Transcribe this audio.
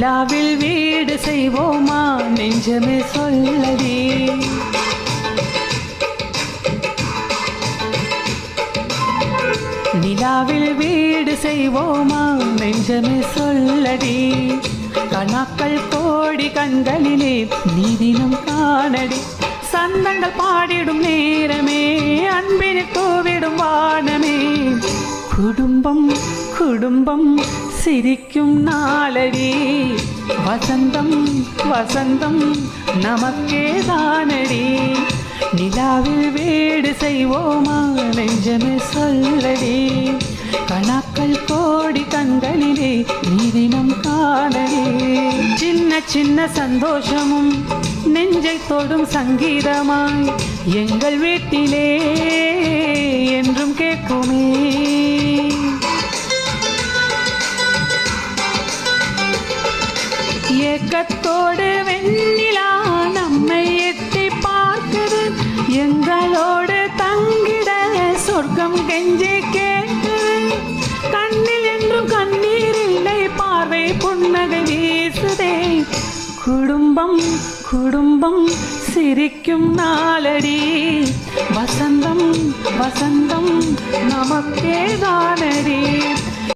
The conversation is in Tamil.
நிலாவில் வீடு செய்வோமா நெஞ்சமே சொல்லடி. நிலாவில் வீடு செய்வோமா நெஞ்சமே சொல்லடி. கணாக்கள் கோடி கண்களிலே நீதினம் காணடி. சந்தங்கள் பாடிடும் நேரமே அன்பினை தூவிடும் வானமே. குடும்பம் குடும்பம் சிரிக்கும் நாளடி. வசந்தம் வசந்தம் நமக்கே தானடி. நிலாவில் வீடு செய்வோமா நெஞ்சமே சொல்லடி. கணாக்கள் கோடி கண்களிலே நீதினம் காணடி. சின்ன சின்ன சந்தோஷமும் நெஞ்சை தொடும் சங்கீதமாய் எங்கள் வீட்டிலே என்றும் கேட்குமே. ஏக்கத்தோடு வெண்ணிலா நம்மை எட்டி பார்க்குது. எங்களோடு தங்கிட சொர்க்கம் கெஞ்சி கேட்குது. கண்ணில் என்றும் கண்ணீர் இல்லை, பார்வை புன்னகை வீசுதே. குடும்பம் குடும்பம் சிரிக்கும் நாளடி. வசந்தம் வசந்தம் நமக்கே தானடி.